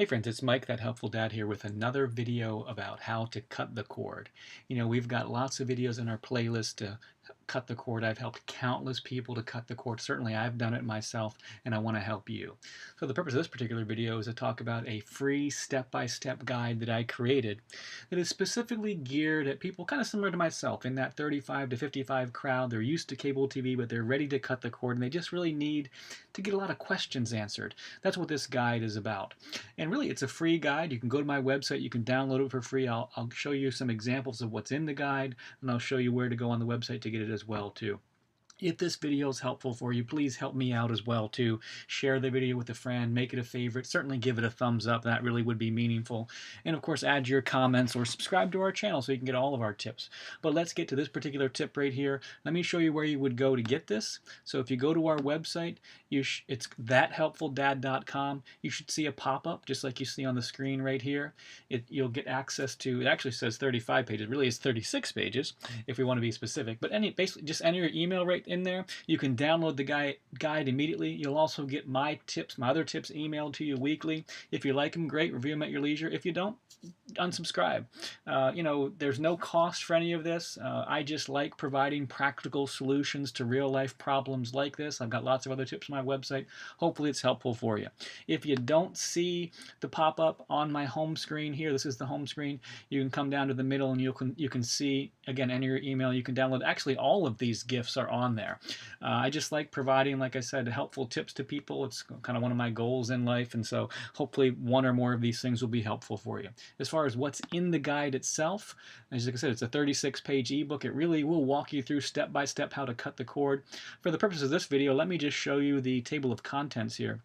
Hey friends, it's Mike, that helpful dad here with another video about how to cut the cord. We've got lots of videos in our playlist to cut the cord. I've helped countless people to cut the cord. Certainly I've done it myself and I want to help you. So the purpose of this particular video is to talk about a free step-by-step guide that I created that is specifically geared at people kind of similar to myself in that 35 to 55 crowd. They're used to cable TV, but they're ready to cut the cord and they just really need to get a lot of questions answered. That's what this guide is about. And really, it's a free guide. You can go to my website. You can download it for free. I'll show you some examples of what's in the guide, and I'll show you where to go on the website to get it as well, too. If this video is helpful for you, please help me out as well too. Share the video with a friend, make it a favorite, certainly give it a thumbs up. That really would be meaningful. And of course, add your comments or subscribe to our channel so you can get all of our tips. But let's get to this particular tip right here. Let me show you where you would go to get this. So if you go to our website, it's TheHelpfulDad.com. You should see a pop-up just like you see on the screen right here. You'll get access to, it actually says 35 pages, really is 36 pages if we want to be specific. But basically just enter your email right in there. You can download the guide immediately. You'll also get my tips, my other tips emailed to you weekly. If you like them, great. Review them at your leisure. If you don't, unsubscribe. There's no cost for any of this. I just like providing practical solutions to real life problems like this. I've got lots of other tips on my website. Hopefully it's helpful for you. If you don't see the pop-up on my home screen here, this is the home screen, you can come down to the middle and you can see, again, enter your email. You can download, actually all of these gifts are on there. I just like providing, like I said, helpful tips to people. It's kind of one of my goals in life, and so hopefully one or more of these things will be helpful for you. As far as what's in the guide itself, as I said, it's a 36-page ebook. It really will walk you through step by step how to cut the cord. For the purpose of this video, let me just show you the table of contents here,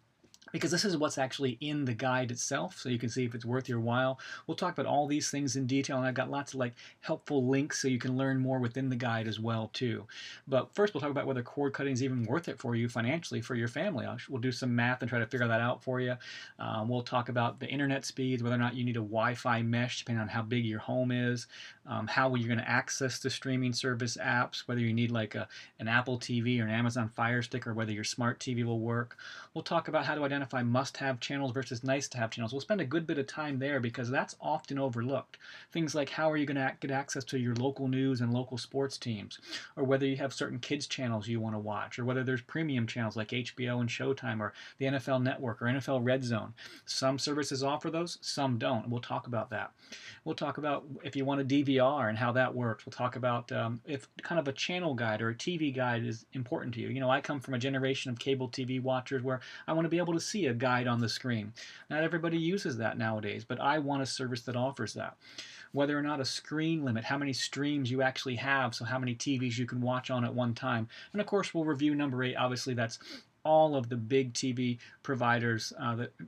because this is what's actually in the guide itself, so you can see if it's worth your while. We'll talk about all these things in detail, and I've got lots of helpful links so you can learn more within the guide as well too. But first we'll talk about whether cord cutting is even worth it for you financially, for your family. We'll do some math and try to figure that out for you. We'll talk about the internet speeds, whether or not you need a Wi-Fi mesh depending on how big your home is, how you're going to access the streaming service apps, whether you need an Apple TV or an Amazon Fire Stick, or whether your smart TV will work. We'll talk about how to identify must-have channels versus nice-to-have channels. We'll spend a good bit of time there because that's often overlooked. Things like how are you going to get access to your local news and local sports teams, or whether you have certain kids channels you want to watch, or whether there's premium channels like HBO and Showtime or the NFL Network or NFL Red Zone. Some services offer those, some don't. We'll talk about that. We'll talk about if you want a DVR and how that works. We'll talk about if kind of a channel guide or a TV guide is important to you. I come from a generation of cable TV watchers where I want to be able to see a guide on the screen. Not everybody uses that nowadays, but I want a service that offers that. Whether or not a screen limit, how many streams you actually have, so how many TVs you can watch on at one time. And of course we'll review number 8. Obviously that's all of the big TV providers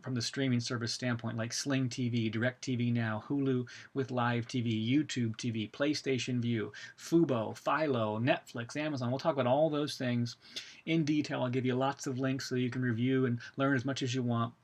from the streaming service standpoint, like Sling TV, DirecTV Now, Hulu with Live TV, YouTube TV, PlayStation View, Fubo, Philo, Netflix, Amazon. We'll talk about all those things in detail. I'll give you lots of links so you can review and learn as much as you want.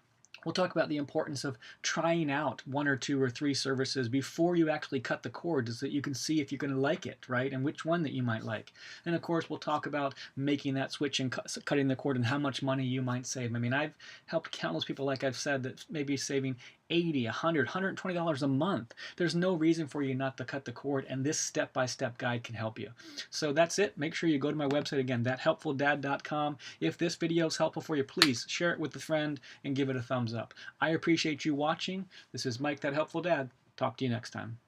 We'll talk about the importance of trying out 1 or 2 or 3 services before you actually cut the cord so that you can see if you're going to like it, right? And which one that you might like. And of course, we'll talk about making that switch and cutting the cord and how much money you might save. I mean, I've helped countless people, like I've said, that maybe saving $80, $100, $120 a month. There's no reason for you not to cut the cord, and this step-by-step guide can help you. So that's it. Make sure you go to my website again, thathelpfuldad.com. If this video is helpful for you, please share it with a friend and give it a thumbs up. I appreciate you watching. This is Mike, That Helpful Dad. Talk to you next time.